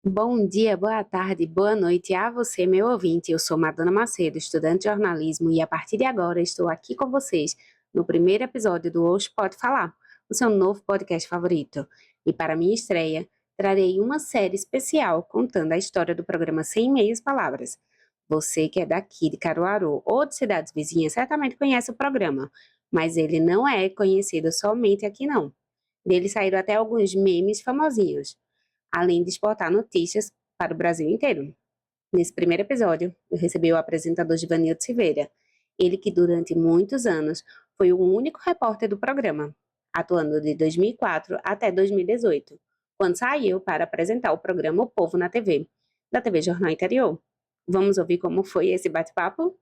Bom dia, boa tarde, boa noite a você, meu ouvinte. Eu sou Madonna Macedo, estudante de jornalismo, e a partir de agora estou aqui com vocês no primeiro episódio do Hoje Pode Falar, o seu novo podcast favorito. E para minha estreia, trarei uma série especial contando a história do programa Sem Meias Palavras. Você que é daqui de Caruaru ou de cidades vizinhas certamente conhece o programa, mas ele não é conhecido somente aqui não. Dele saíram até alguns memes famosinhos, além de exportar notícias para o Brasil inteiro. Nesse primeiro episódio, eu recebi o apresentador Givanildo Silveira, ele que durante muitos anos foi o único repórter do programa, atuando de 2004 até 2018, quando saiu para apresentar o programa O Povo na TV, da TV Jornal Interior. Vamos ouvir como foi esse bate-papo?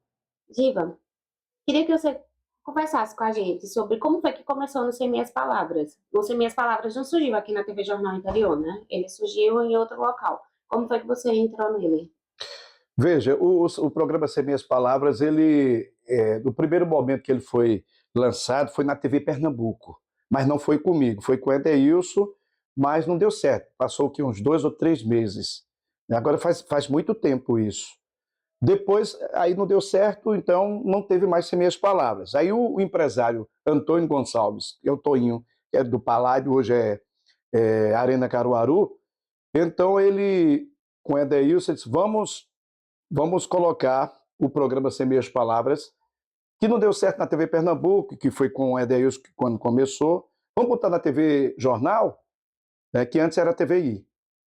Giva, queria que você conversasse com a gente sobre como foi que começou no Sem Minhas Palavras. O Sem Minhas Palavras não surgiu aqui na TV Jornal Interior, né? Ele surgiu em outro local. Como foi que você entrou nele? Veja, o programa Sem Minhas Palavras, no primeiro momento que ele foi lançado, foi na TV Pernambuco, mas não foi comigo, foi com o Edeilson, mas não deu certo, passou aqui uns 2 ou 3 meses. Agora faz muito tempo isso. Depois, aí não deu certo, então não teve mais Sem Minhas Palavras. Aí o empresário Antônio Gonçalves, que é o Toinho, que é do Paládio, hoje é Arena Caruaru, então ele, com o Edeilson, disse, vamos colocar o programa Sem Meias Palavras, que não deu certo na TV Pernambuco, que foi com o Edeilson quando começou. Vamos botar na TV Jornal, né, que antes era TVI.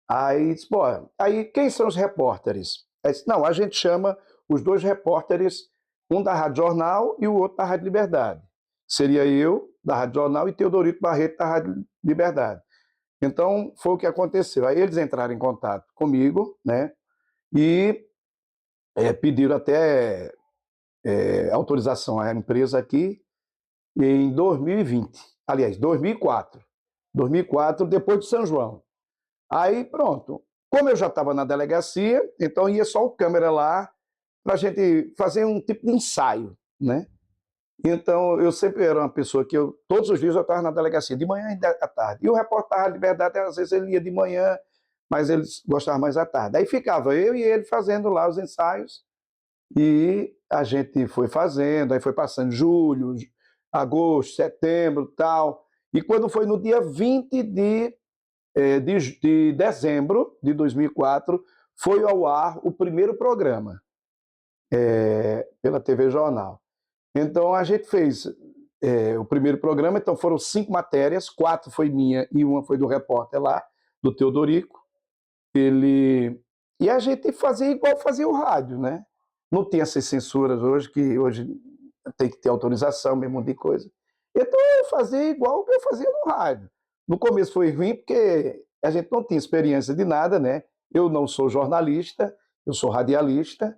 Aí disse, pô, aí quem são os repórteres? Aí disse, não, a gente chama os dois repórteres, um da Rádio Jornal e o outro da Rádio Liberdade. Seria eu, da Rádio Jornal, e Teodorito Barreto, da Rádio Liberdade. Então, foi o que aconteceu. Aí eles entraram em contato comigo, né, e pediram até autorização à empresa aqui em 2020, aliás, 2004. 2004, depois de São João. Aí, pronto. Como eu já estava na delegacia, então ia só o câmera lá para a gente fazer um tipo de ensaio, né? Então, eu sempre era uma pessoa que todos os dias eu estava na delegacia, de manhã e à tarde. E o repórter da Liberdade, às vezes ele ia de manhã, mas eles gostavam mais à tarde. Aí ficava eu e ele fazendo lá os ensaios, e a gente foi fazendo, aí foi passando julho, agosto, setembro, tal. E quando foi no dia 20 de dezembro de 2004, foi ao ar o primeiro programa pela TV Jornal. Então a gente fez o primeiro programa, então foram 5 matérias, 4 foi minha e uma foi do repórter lá, do Teodorico. E a gente fazia igual fazia o rádio, né? Não tem essas censuras hoje, que hoje tem que ter autorização, mesmo de coisa. Então eu fazia igual que eu fazia no rádio. No começo foi ruim, porque a gente não tinha experiência de nada, né? Eu não sou jornalista, eu sou radialista,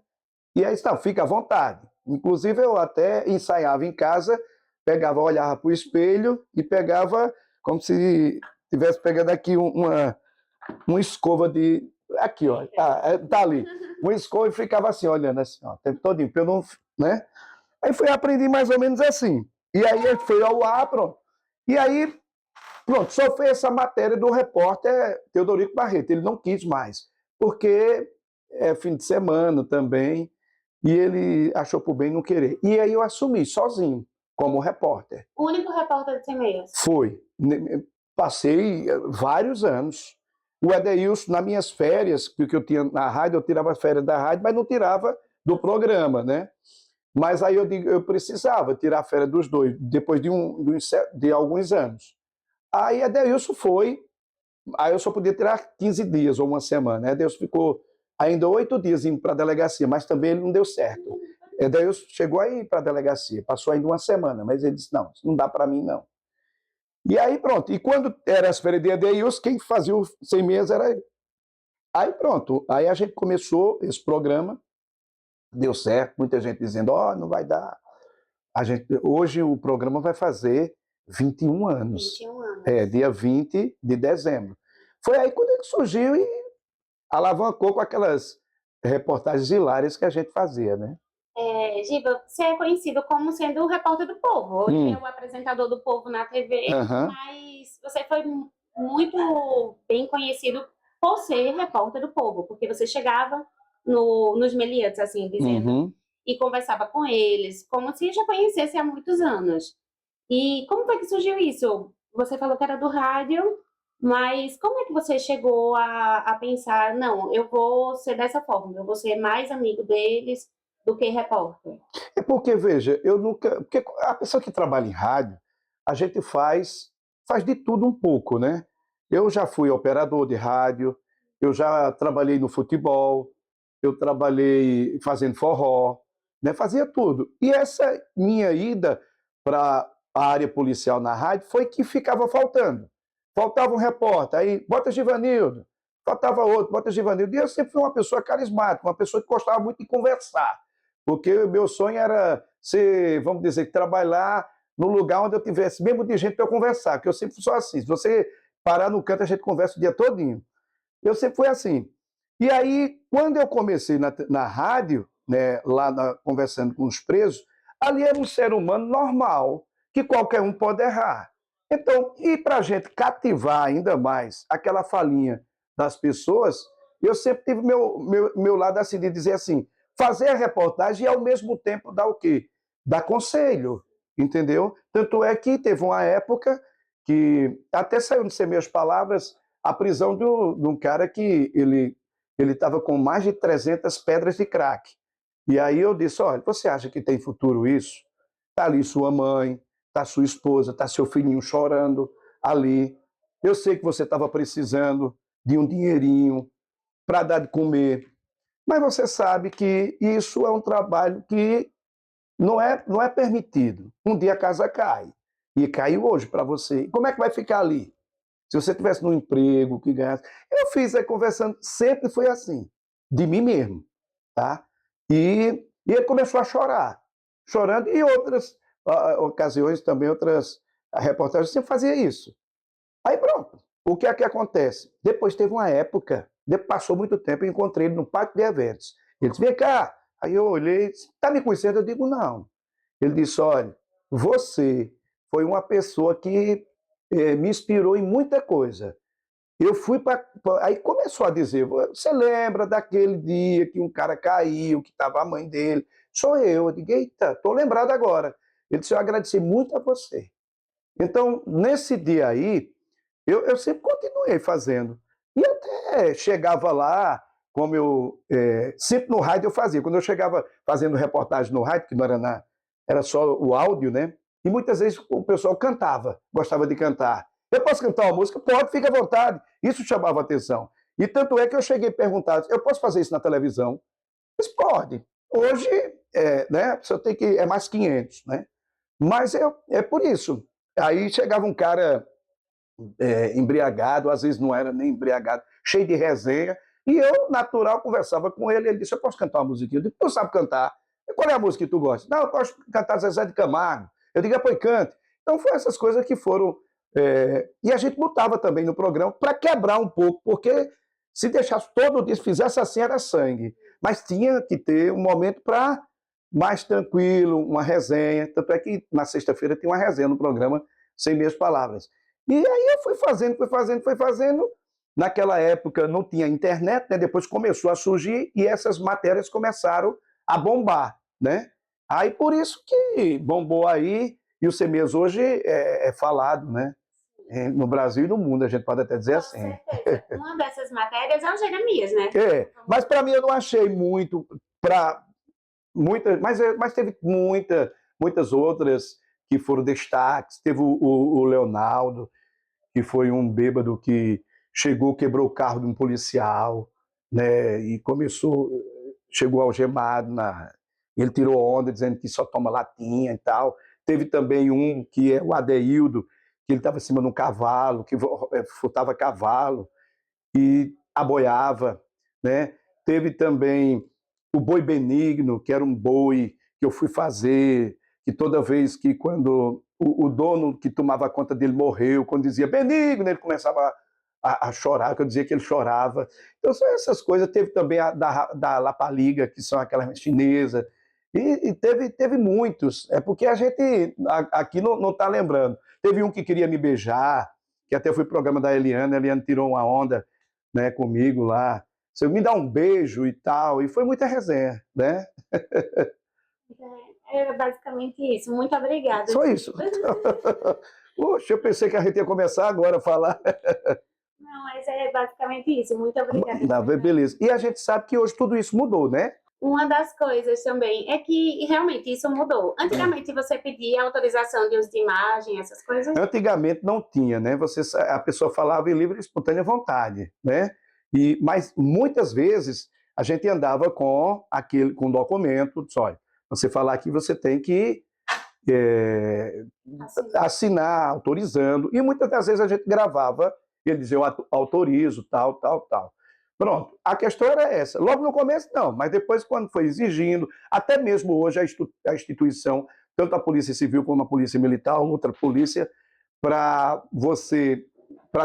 e aí está, fica à vontade. Inclusive eu até ensaiava em casa, pegava, olhava para o espelho e pegava como se estivesse pegando aqui uma escova de. Aqui, ó, tá ali. Uma escova e ficava assim, olhando assim, ó, o tempo todinho, pra eu não. Né? Aí aprendi mais ou menos assim. E aí foi ao ar, pronto. E aí, pronto, só foi essa matéria do repórter Teodorico Barreto. Ele não quis mais, porque é fim de semana também, e ele achou por bem não querer. E aí eu assumi sozinho, como repórter. O único repórter de Sem Meias? Foi. Passei vários anos. O Edeilson, nas minhas férias, porque eu tinha na rádio, eu tirava férias da rádio, mas não tirava do programa, né? Mas aí eu precisava tirar férias dos dois, depois de alguns anos. Aí Edeilson foi, aí eu só podia tirar 15 dias ou uma semana. Edeilson ficou ainda 8 dias indo para a delegacia, mas também ele não deu certo. Edeilson chegou aí para a delegacia, passou ainda uma semana, mas ele disse, não, isso não dá para mim não. E aí pronto, e quando era as férias de Edeilson, quem fazia o 100 meses era ele. Aí pronto, aí a gente começou esse programa, deu certo, muita gente dizendo, ó, não vai dar. Hoje o programa vai fazer 21 anos. 21 anos. Dia 20 de dezembro. Foi aí quando ele surgiu e alavancou com aquelas reportagens hilárias que a gente fazia, né? Giba, você é conhecido como sendo o repórter do povo. Hoje é o apresentador do povo na TV, Aham. mas você foi muito bem conhecido por ser repórter do Povo, porque você chegava nos meliantes, assim, dizendo, Uhum. e conversava com eles, como se já conhecesse há muitos anos. E como foi que surgiu isso? Você falou que era do rádio, mas como é que você chegou a pensar, não, eu vou ser dessa forma, eu vou ser mais amigo deles do que repórter? É porque, veja, eu nunca. Porque a pessoa que trabalha em rádio, a gente faz de tudo um pouco, né? Eu já fui operador de rádio, eu já trabalhei no futebol, eu trabalhei fazendo forró, né? Fazia tudo. E essa minha ida para a área policial na rádio foi que ficava faltando. Faltava um repórter, aí bota Givanildo, faltava outro, bota Givanildo. E eu sempre fui uma pessoa carismática, uma pessoa que gostava muito de conversar. Porque o meu sonho era ser, vamos dizer, trabalhar no lugar onde eu tivesse mesmo de gente para eu conversar, porque eu sempre sou assim. Se você parar no canto, a gente conversa o dia todinho. Eu sempre fui assim. E aí, quando eu comecei na rádio, né, conversando com os presos, ali era um ser humano normal, que qualquer um pode errar. Então, e para a gente cativar ainda mais aquela falinha das pessoas, eu sempre tive meu lado assim, de dizer assim, fazer a reportagem e ao mesmo tempo dar o quê? Dar conselho, entendeu? Tanto é que teve uma época que até saiu de ser minhas palavras, a prisão de um cara que ele estava com mais de 300 pedras de crack. E aí eu disse, olha, você acha que tem futuro isso? Está ali sua mãe, está sua esposa, está seu filhinho chorando ali. Eu sei que você estava precisando de um dinheirinho para dar de comer, mas você sabe que isso é um trabalho que não é permitido. Um dia a casa cai, e caiu hoje para você. Como é que vai ficar ali? Se você tivesse num emprego que ganhasse. Eu fiz aí conversando, sempre foi assim, de mim mesmo, tá? E ele começou a chorar, chorando, e outras ocasiões também, outras reportagens, sempre fazia isso. Aí pronto, o que é que acontece? Depois teve uma época, passou muito tempo, eu encontrei ele no parque de eventos. Ele disse, vem cá. Aí eu olhei, está me conhecendo? Eu digo, não. Ele disse, olha, você foi uma pessoa que me inspirou em muita coisa. Eu fui para. Aí começou a dizer: você lembra daquele dia que um cara caiu, que estava a mãe dele? Sou eu. Eu digo: eita, estou lembrado agora. Ele disse: eu agradeci muito a você. Então, nesse dia aí, eu sempre continuei fazendo. E até chegava lá, como eu. Sempre no rádio eu fazia. Quando eu chegava fazendo reportagem no rádio, que não era era só o áudio, né? E muitas vezes o pessoal cantava, gostava de cantar. Eu posso cantar uma música? Pode, fica à vontade. Isso chamava atenção. E tanto é que eu cheguei a perguntar: eu posso fazer isso na televisão? Eles pode. Hoje, né, a pessoa tem que. É mais 500, né? Mas é por isso. Aí chegava um cara embriagado, às vezes não era nem embriagado, cheio de resenha, e eu, natural, conversava com ele, ele disse, eu posso cantar uma musiquinha? Eu disse, tu sabe cantar? Qual é a música que tu gosta? Não, eu gosto de cantar Zezé de Camargo. Eu digo, pois cante. Então, foi essas coisas que foram... E a gente botava também no programa para quebrar um pouco, porque se deixasse todo dia, se fizesse assim, era sangue. Mas tinha que ter um momento para mais tranquilo, uma resenha. Tanto é que na sexta-feira tinha uma resenha no programa, Sem Meias Palavras. E aí eu fui fazendo, fui fazendo, fui fazendo. Naquela época não tinha internet, né? Depois começou a surgir e essas matérias começaram a bombar, né? Aí por isso que bombou aí, e o CMES hoje é falado, né? No Brasil e no mundo, a gente pode até dizer Com assim. certeza. Uma dessas matérias é o Jeremias, né? Mas para mim eu não achei muito, para muitas, mas teve muitas outras que foram destaques. Teve o Leonardo, que foi um bêbado que chegou, quebrou o carro de um policial, né? E chegou algemado, ele tirou onda dizendo que só toma latinha e tal. Teve também um que é o Adeildo, que ele estava em cima de um cavalo, que furtava cavalo e aboiava, né? Teve também o Boi Benigno, que era um boi que eu fui fazer, que toda vez que quando o dono que tomava conta dele morreu, quando dizia Benigno, ele começava a chorar, que eu dizia que ele chorava. Então são essas coisas. Teve também a da Lapaliga, que são aquelas chinesas, e teve muitos. É porque a gente aqui não está lembrando. Teve um que queria me beijar, que até foi programa da Eliane, a Eliane tirou uma onda, né, comigo lá. Você me dá um beijo e tal, e foi muita resenha, né? Era basicamente isso. Muito obrigada. Só isso. Poxa, eu pensei que a gente ia começar agora a falar. Não, mas é basicamente isso. Muito obrigada. Não, beleza. E a gente sabe que hoje tudo isso mudou, né? Uma das coisas também é que realmente isso mudou. Antigamente você pedia autorização de uso de imagem, essas coisas. Antigamente não tinha, né? A pessoa falava em livre e espontânea vontade, né? Mas muitas vezes a gente andava com documento, só. Você falar que você tem que assinar, autorizando, e muitas das vezes a gente gravava, ele dizia, eu autorizo, tal, tal, tal. Pronto, a questão era essa. Logo no começo, não, mas depois, quando foi exigindo, até mesmo hoje a instituição, tanto a Polícia Civil como a Polícia Militar, outra polícia, para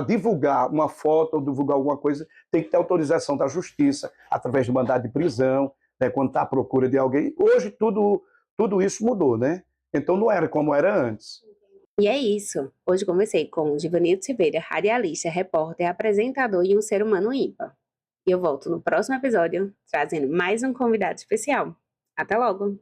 divulgar uma foto ou divulgar alguma coisa, tem que ter autorização da Justiça, através do mandado de prisão, né, quando está à procura de alguém. Hoje tudo isso mudou, né? Então não era como era antes. E é isso. Hoje conversei com o Givanildo Silveira, radialista, repórter, apresentador e um ser humano ímpar. E eu volto no próximo episódio, trazendo mais um convidado especial. Até logo!